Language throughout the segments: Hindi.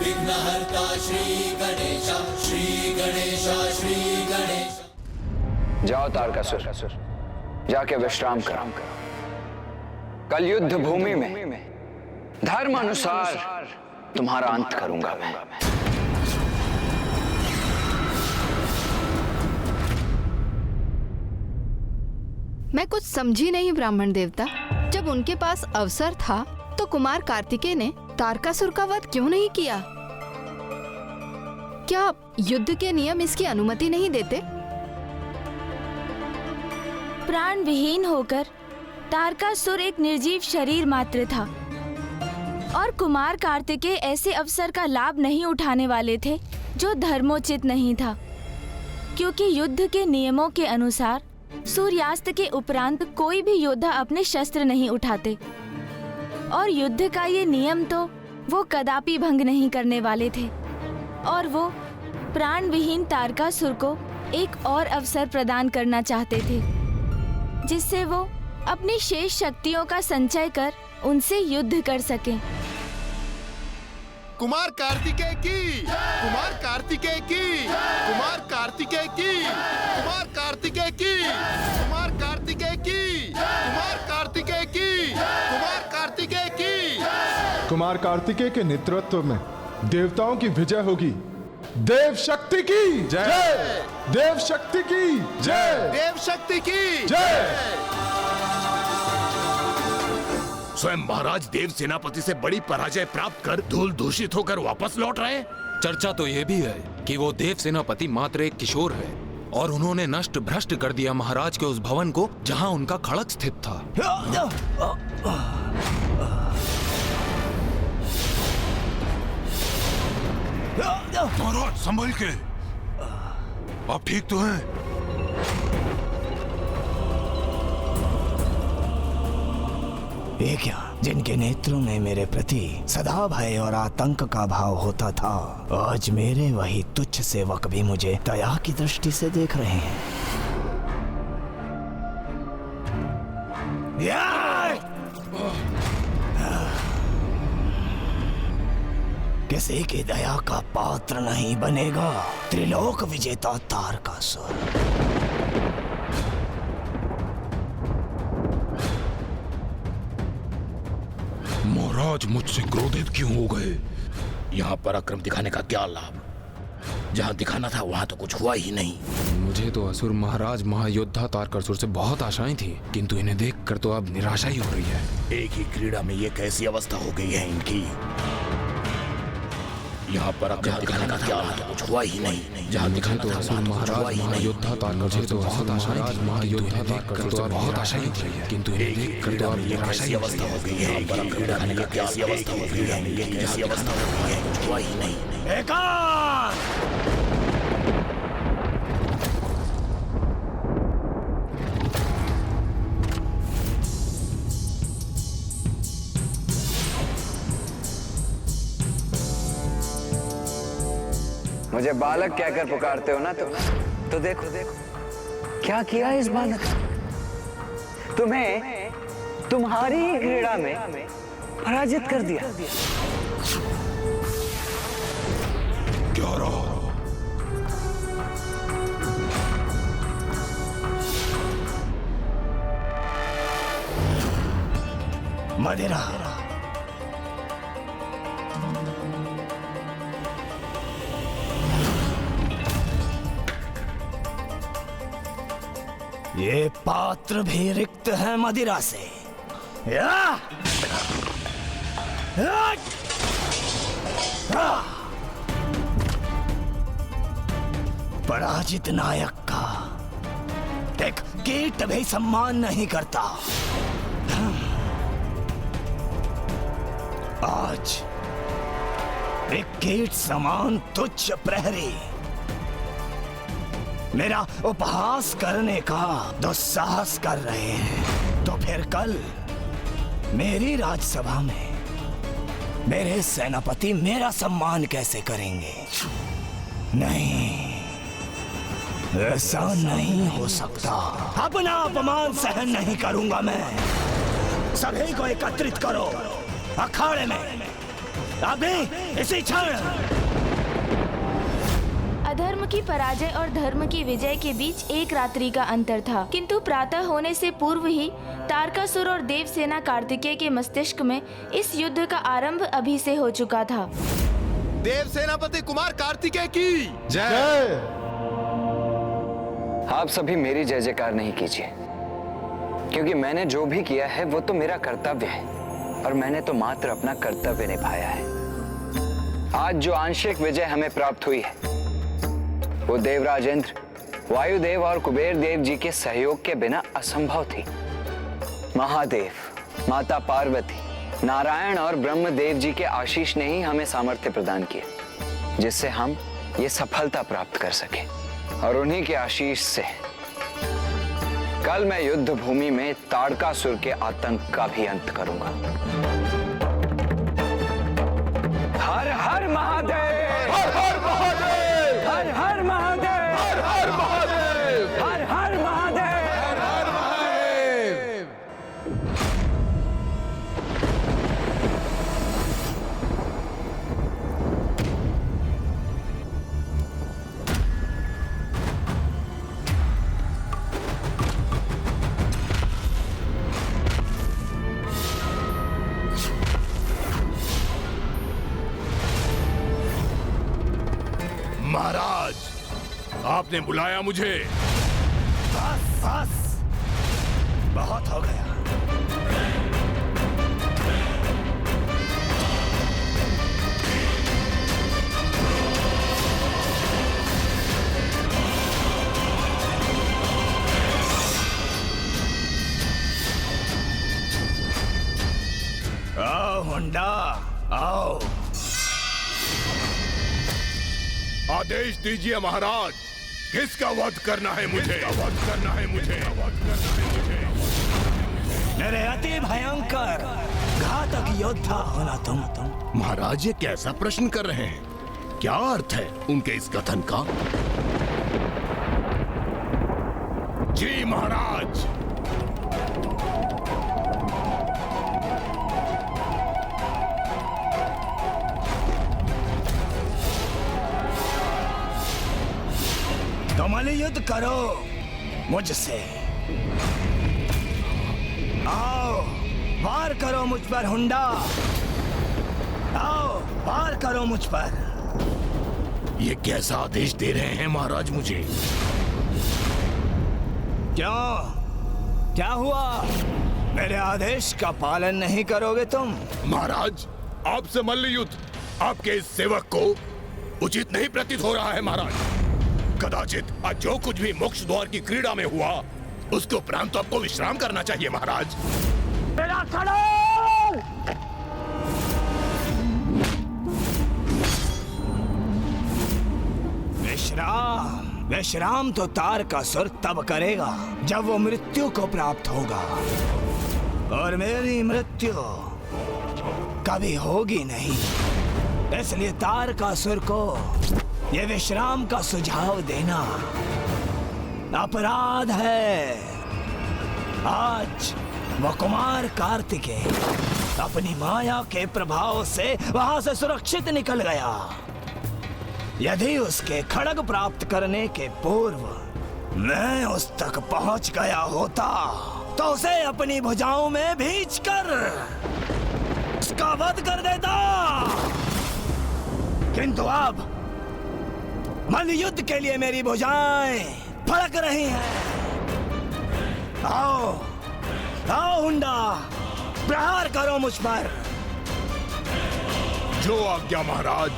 विघ्नहर्ता श्री गणेश, श्री गणेश, श्री गणेश। जाओ तारकासुर, जाके विश्राम करो। कल युद्ध भूमि में धर्म अनुसार तुम्हारा अंत करूंगा मैं। मैं कुछ समझी नहीं ब्राह्मण देवता। जब उनके पास अवसर था तो कुमार कार्तिकेय ने तारकासुर का वध क्यों नहीं किया? क्या युद्ध के नियम इसकी अनुमति नहीं देते? प्राण विहीन होकर तारकासुर एक निर्जीव शरीर मात्र था और कुमार कार्तिकेय ऐसे अवसर का लाभ नहीं उठाने वाले थे जो धर्मोचित नहीं था, क्योंकि युद्ध के नियमों के अनुसार सूर्यास्त के उपरांत कोई भी योद्धा अपने शस्त्र नहीं उठाते और युद्ध का ये नियम तो वो कदापि भंग नहीं करने वाले थे। और वो प्राण विहीन तारकासुर को एक और अवसर प्रदान करना चाहते थे जिससे वो अपनी शेष शक्तियों का संचय कर उनसे युद्ध कर सकें। कुमार कार्तिकेय की, कुमार कार्तिकेय की, कुमार कार्तिकेय की, कुमार कार्तिकेय की, कुमार कार्तिकेय की, कुमार कार्तिकेय की, कुमार कार्तिकेय की। कुमार कार्तिकेय के नेतृत्व में देवताओं की विजय होगी। देव शक्ति की जय, देव शक्ति की जय, देव शक्ति की जय। स्वयं महाराज देव सेनापति से बड़ी पराजय प्राप्त कर धूल दूषित होकर वापस लौट रहे। चर्चा तो ये भी है कि वो देव सेनापति मात्र एक किशोर है और उन्होंने नष्ट भ्रष्ट कर दिया महाराज के उस भवन को जहां उनका खड़ग स्थित था। महाराज संभल के, आप ठीक तो हैं? ये क्या, जिनके नेत्रों में मेरे प्रति सदा भय और आतंक का भाव होता था, आज मेरे वही तुच्छ सेवक भी मुझे दया की दृष्टि से देख रहे हैं। किसी की दया का पात्र नहीं बनेगा त्रिलोक विजेता तारकासुर। महाराज मुझसे क्रोधित क्यों हो गए? यहाँ पराक्रम दिखाने का क्या लाभ? जहाँ दिखाना था वहाँ तो कुछ हुआ ही नहीं। मुझे तो असुर महाराज महायोद्धा तारकासुर से बहुत आशाएं थी, किंतु इन्हें देखकर तो अब निराशा ही हो रही है। एक ही क्रीड़ा में ये कैसी अवस्था हो गई है इनकी? यहाँ पर दिखाने का क्या लाभ? कुछ हुआ ही नहीं। जहाँ दिखाना तो था असुर महाराज महायोद्धा तारकासुर से बहुत आशाएं थी, महायोद्धा तारकासुर से बहुत आशाएं थी, किंतु इन्हें देखकर तो अब निराशा ही अवस्था हो गई है। दिखाने का कैसी अवस्था हो गई है? ये कैसी अवस्था हो गई है? कुछ हुआ ही नहीं। मुझे बालक कहकर पुकारते हो ना तो देखो क्या किया इस बालक ने। तुम्हें तुम्हारी ही क्रीड़ा में पराजित कर दिया। क्या रहा? मदिरा। ये पात्र भी रिक्त है मदिरा से। पराजित नायक का एक कीट भी सम्मान नहीं करता। आज एक कीट समान तुच्छ प्रहरी मेरा उपहास करने का दुस्साहस कर रहे हैं, तो फिर कल मेरी राजसभा में मेरे सेनापति मेरा सम्मान कैसे करेंगे? नहीं, ऐसा नहीं हो सकता। अपना अपमान सहन नहीं करूंगा मैं। सभी को एकत्रित करो अखाड़े में। अभी इसी क्षण। अधर्म की पराजय और धर्म की विजय के बीच एक रात्रि का अंतर था, किंतु प्रातः होने से पूर्व ही तारकासुर और देवसेना कार्तिकेय के मस्तिष्क में इस युद्ध का आरंभ अभी से हो चुका था। देव सेनापति कुमार कार्तिकेय की जय। आप सभी मेरी जय जयकार नहीं कीजिए, क्योंकि मैंने जो भी किया है वो तो मेरा कर्तव्य है और मैंने तो मात्र अपना कर्तव्य निभाया है। आज जो आंशिक विजय हमें प्राप्त हुई है वो देवराज इंद्र, वायुदेव और कुबेर देव जी के सहयोग के बिना असंभव थी। महादेव, माता पार्वती, नारायण और ब्रह्मदेव जी के आशीष ने ही हमें सामर्थ्य प्रदान किया जिससे हम ये सफलता प्राप्त कर सके। और उन्हीं के आशीष से कल मैं युद्ध भूमि में ताड़कासुर के आतंक का भी अंत करूंगा। हर हर महादेव, हर हर महादेव, हर हर महादेव, हर हर महादेव, हर हर महादेव, हर हर महादेव। महाराज, आपने बुलाया मुझे। बस बस, बहुत हो गया। आओ हुंडा, आओ। आदेश दीजिए महाराज, किसका वध करना है मुझे? वध करना है मुझे, वध करना है मुझे। मेरे अति भयंकर घातक योद्धा होना तुम। महाराज, ये कैसा प्रश्न कर रहे हैं? क्या अर्थ है उनके इस कथन का? जी महाराज। तुम युद्ध करो मुझसे। आओ, वार करो मुझ पर हुंडा। आओ, वार करो मुझ पर। ये कैसा आदेश दे रहे हैं महाराज मुझे? क्यों, क्या हुआ? मेरे आदेश का पालन नहीं करोगे तुम? महाराज, आपसे मल्ल युद्ध आपके इस सेवक को उचित नहीं प्रतीत हो रहा है महाराज। कदाचित आज जो कुछ भी मोक्ष द्वार की क्रीड़ा में हुआ उसके उपरांत तो आपको विश्राम करना चाहिए महाराज। विश्राम, विश्राम तो तारकासुर तब करेगा जब वो मृत्यु को प्राप्त होगा, और मेरी मृत्यु कभी होगी नहीं। इसलिए तारकासुर को ये विश्राम का सुझाव देना अपराध है। आज वो कुमार कार्तिकेय अपनी माया के प्रभाव से वहां से सुरक्षित निकल गया। यदि उसके खड्ग प्राप्त करने के पूर्व मैं उस तक पहुंच गया होता तो उसे अपनी भुजाओं में भींचकर उसका वध कर देता। किंतु अब मल्ल युद्ध के लिए मेरी भुजाएं फड़क रही हैं। आओ, आओ हुंडा, प्रहार करो मुझ पर। जो आज्ञा महाराज।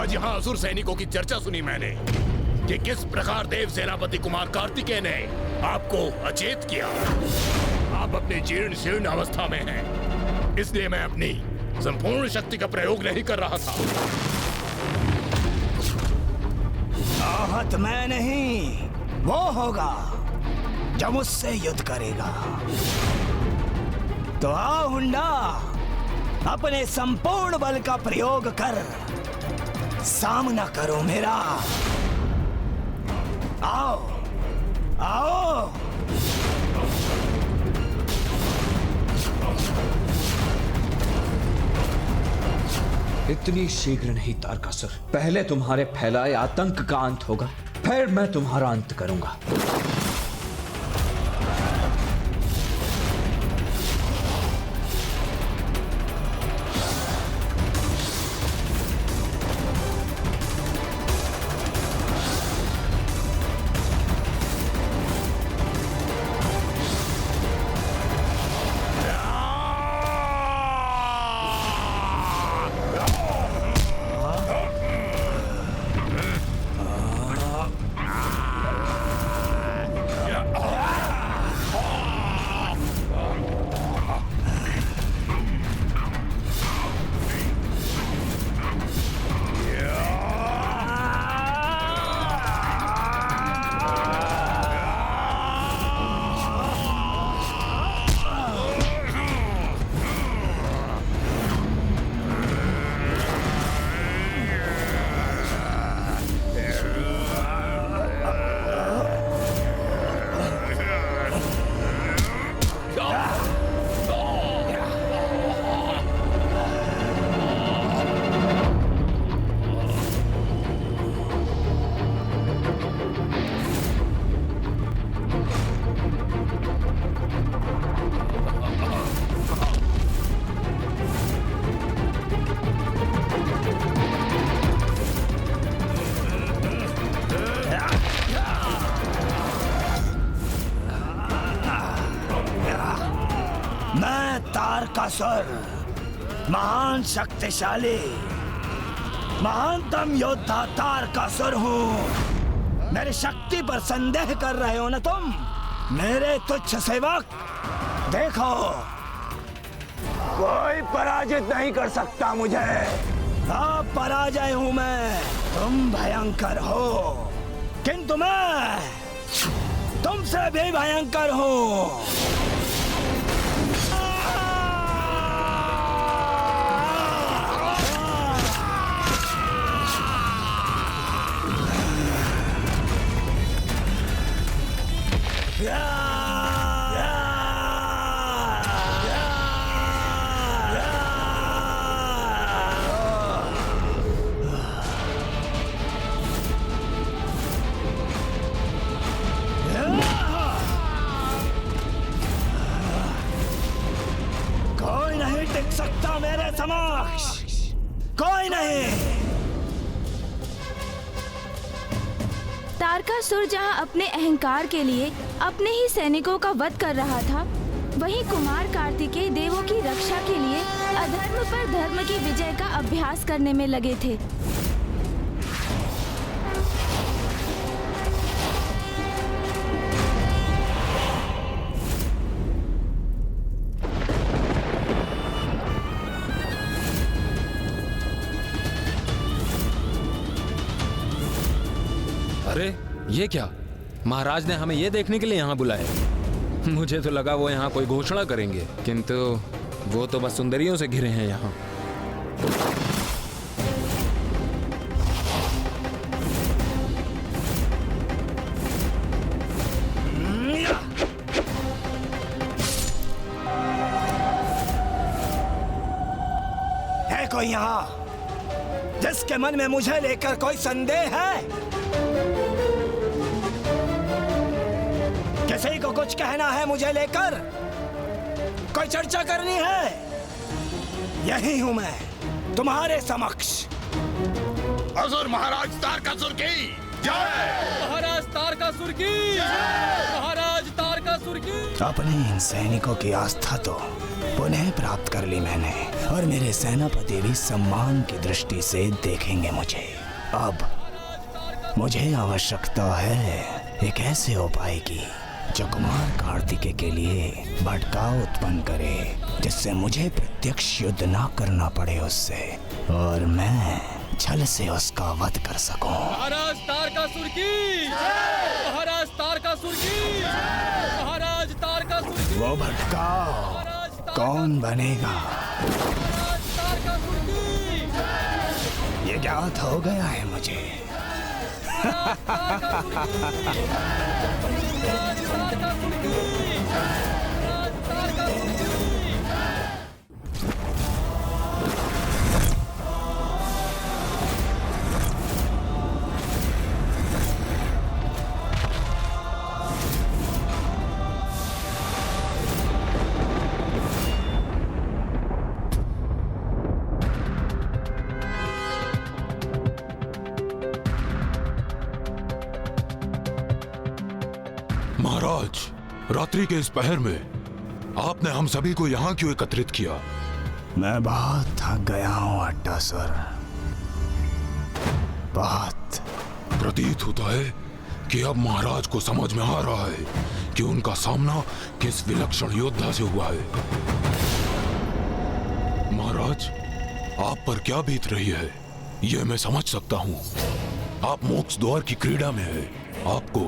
आज यहाँ असुर सैनिकों की चर्चा सुनी मैंने कि किस प्रकार देव सेनापति कुमार कार्तिकेय ने आपको अचेत किया। आप अपनी जीर्ण शीर्ण अवस्था में हैं, इसलिए मैं अपनी संपूर्ण शक्ति का प्रयोग नहीं कर रहा था। आहत मैं नहीं, वो होगा जो मुझसे युद्ध करेगा। तो आओ हुंडा, अपने संपूर्ण बल का प्रयोग कर सामना करो मेरा। आओ आओ। इतनी शीघ्र नहीं तारकासुर, पहले तुम्हारे फैलाए आतंक का अंत होगा, फिर मैं तुम्हारा अंत करूंगा। तारकासुर महान शक्तिशाली महानतम योद्धा तारकासुर हूँ। मेरी शक्ति पर संदेह कर रहे हो ना तुम, मेरे तुच्छ सेवक? देखो, कोई पराजित नहीं कर सकता मुझे। अब पराजय हूँ मैं, तुम भयंकर हो, किंतु मैं तुमसे भी भयंकर हूँ। कोई नहीं टिक सकता मेरे समक्ष, कोई नहीं। तारकासुर जहां अपने अहंकार के लिए अपने ही सैनिकों का वध कर रहा था, वहीं कुमार कार्तिकेय देवों की रक्षा के लिए अधर्म पर धर्म की विजय का अभ्यास करने में लगे थे। अरे ये क्या, महाराज ने हमें ये देखने के लिए यहाँ बुलाया? मुझे तो लगा वो यहाँ कोई घोषणा करेंगे, किंतु वो तो बस सुंदरियों से घिरे हैं यहाँ। है कोई यहाँ जिसके मन में मुझे लेकर कोई संदेह है? किसी को कुछ कहना है मुझे लेकर? कोई चर्चा करनी है? यही हूं मैं तुम्हारे समक्ष। असुर महाराज तारकासुर की जय! महाराज तारकासुर की जय! महाराज तारकासुर की। अपने इन सैनिकों की आस्था तो पुनः प्राप्त कर ली मैंने, और मेरे सेनापति भी सम्मान की दृष्टि से देखेंगे मुझे। अब मुझे आवश्यकता है एक ऐसे उपाय की जो कुमार कार्तिकेय के लिए भटकाव उत्पन्न करे, जिससे मुझे प्रत्यक्ष युद्ध ना करना पड़े उससे और मैं छल से उसका वध कर सकूं। महाराज तारकासुर की महाराज तारकासुर की महाराज तारकासुर की। वो भटकाव कौन बनेगा तारकासुर की ये ज्ञात हो गया है मुझे। महाराज, रात्रि के इस पहर में आपने हम सभी को यहाँ क्यों एकत्रित किया? मैं बहुत थक गया हूँ अट्टासुर, बहुत। प्रतीत होता है कि अब महाराज को समझ में आ रहा है कि उनका सामना किस विलक्षण योद्धा से हुआ है। महाराज, आप पर क्या बीत रही है यह मैं समझ सकता हूँ। आप मोक्ष द्वार की क्रीड़ा में है। आपको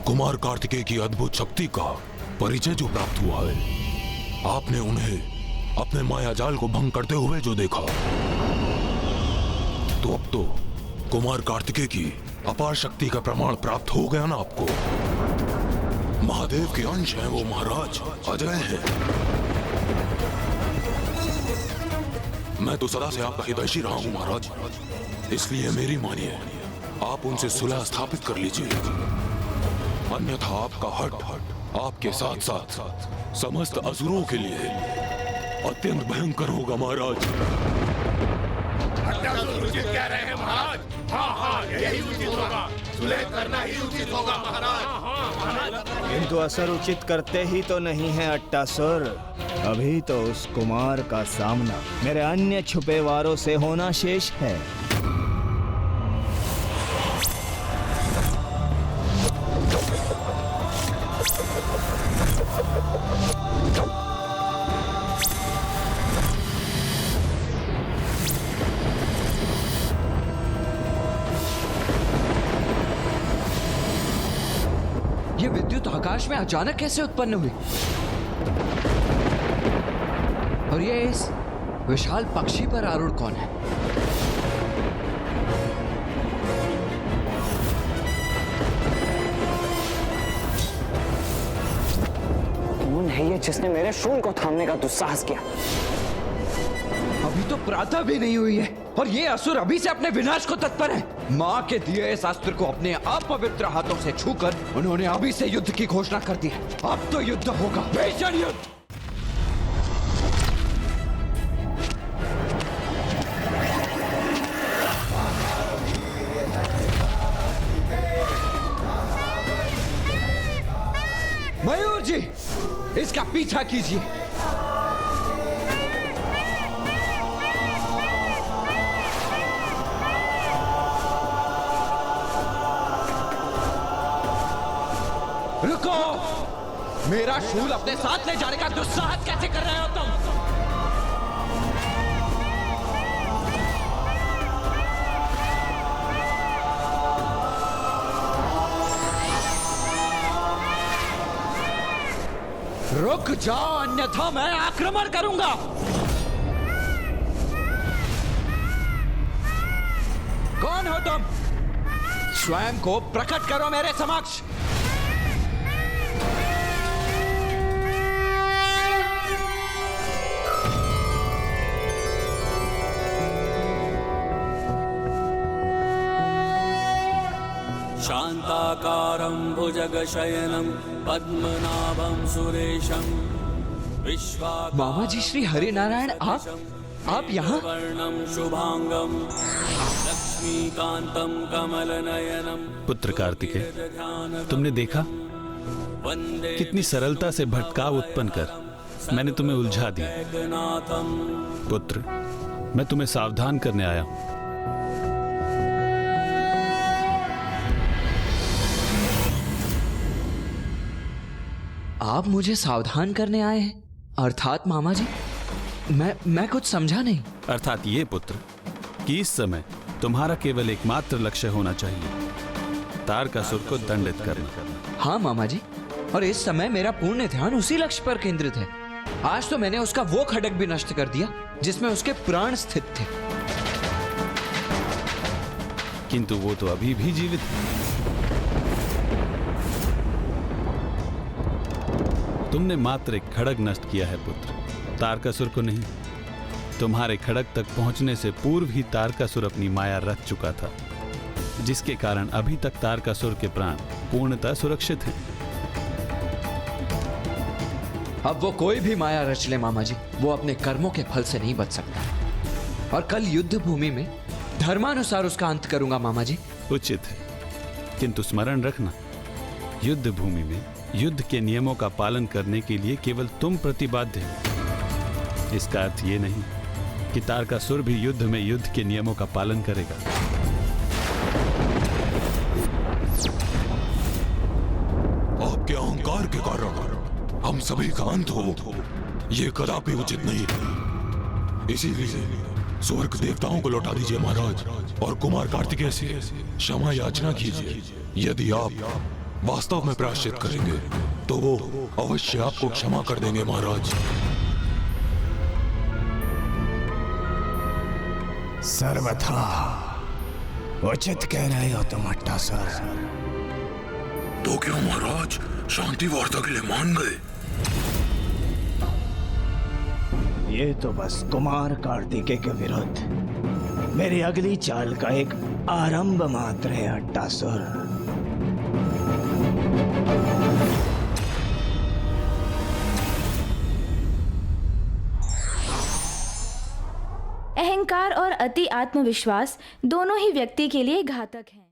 कुमार कार्तिकेय की अद्भुत शक्ति का परिचय जो प्राप्त हुआ है, आपने उन्हें अपने माया जाल को भंग करते हुए जो देखा, तो अब तो कुमार कार्तिकेय की अपार शक्ति का प्रमाण प्राप्त हो गया ना आपको। महादेव के अंश हैं वो महाराज, अजय हैं। मैं तो सदा से आपका हितैषी रहा हूं महाराज, इसलिए मेरी मानिए, आप उनसे सुलह स्थापित कर लीजिए, अन्यथा आपका हट आपके साथ साथ समस्त असुरों के लिए अत्यंत भयंकर होगा महाराज। उचित कह रहे हैं महाराज। हाँ, यही उचित होगा, सुलह करना ही उचित होगा महाराज। किंतु असर उचित करते ही तो नहीं है अट्टासुर। अभी तो उस कुमार का सामना मेरे अन्य छुपे वारों से होना शेष है। ये विद्युत आकाश में अचानक कैसे उत्पन्न हुई? और ये इस विशाल पक्षी पर आरूढ़ कौन है? कौन है ये जिसने मेरे शूल को थामने का दुस्साहस किया? अभी तो प्रातः भी नहीं हुई है और ये असुर अभी से अपने विनाश को तत्पर है। माँ के दिए इस अस्त्र को अपने अपवित्र हाथों से छूकर उन्होंने अभी से युद्ध की घोषणा कर दी है। अब तो युद्ध होगा, भीषण युद्ध। मयूर जी, इसका पीछा कीजिए। रुको, मेरा शूल अपने साथ ले जाने का दुस्साहस कैसे कर रहे हो तुम? रुक जाओ, अन्यथा मैं आक्रमण करूंगा। कौन हो तुम? स्वयं को प्रकट करो मेरे समक्ष। शांताकारं भुजगशयनं पद्मनाभं सुरेशं विश्वाकारं। मामा जी, श्री हरिनारायण, आप यहाँ? वर्णं शुभांगं लक्ष्मीकांतं कमलनयनं। पुत्र कार्तिकेय, तुमने देखा कितनी सरलता से भटकाव उत्पन्न कर मैंने तुम्हें उलझा दिया। पुत्र, मैं तुम्हें सावधान करने आया हूं। आप मुझे सावधान करने आए हैं? अर्थात मामा जी, मैं कुछ समझा नहीं। अर्थात ये पुत्र कि इस समय तुम्हारा केवल एकमात्र लक्ष्य होना चाहिए, तारकासुर को दंडित करना। हाँ मामा जी, और इस समय मेरा पूर्ण ध्यान उसी लक्ष्य पर केंद्रित है। आज तो मैंने उसका वो खड्ग भी नष्ट कर दिया जिसमें उसके प्राण स्थित थे। किंतु वो तो अभी भी जीवित है। तुमने मात्र एक खड्ग नष्ट किया है पुत्र, तारकासुर को नहीं। तुम्हारे खड्ग तक पहुंचने से पूर्व ही तारकासुर अपनी माया रच चुका था, जिसके कारण अभी तक तारकासुर के प्राण पूर्णतः सुरक्षित हैं। अब वो कोई भी माया रच ले मामा जी, वो अपने कर्मों के फल से नहीं बच सकता। और कल युद्ध भूमि में धर्मानुसार उसका अंत करूंगा मामा जी। उचित है, किंतु स्मरण रखना, युद्ध भूमि में युद्ध के नियमों का पालन करने के लिए केवल तुम प्रतिबद्ध हो। इसका अर्थ ये नहीं कि तारकासुर भी युद्ध में युद्ध के नियमों का पालन करेगा। आपके अहंकार के कारण हम सभी का अंत हो, ये कदापि उचित नहीं है। इसीलिए स्वर्ग देवताओं को लौटा दीजिए महाराज, और कुमार कार्तिकेय से क्षमा याचना कीजिए। यदि आप वास्तव में प्रायश्चित करेंगे तो वो अवश्य आपको क्षमा कर देंगे महाराज। सर्वथा उचित कह रहे हो तुम अट्टासुर। तो क्या महाराज शांति वार्ता के लिए मान गए? ये तो बस कुमार कार्तिकेय के विरुद्ध मेरी अगली चाल का एक आरंभ मात्र है अट्टासुर। अहंकार और अति आत्मविश्वास दोनों ही व्यक्ति के लिए घातक हैं।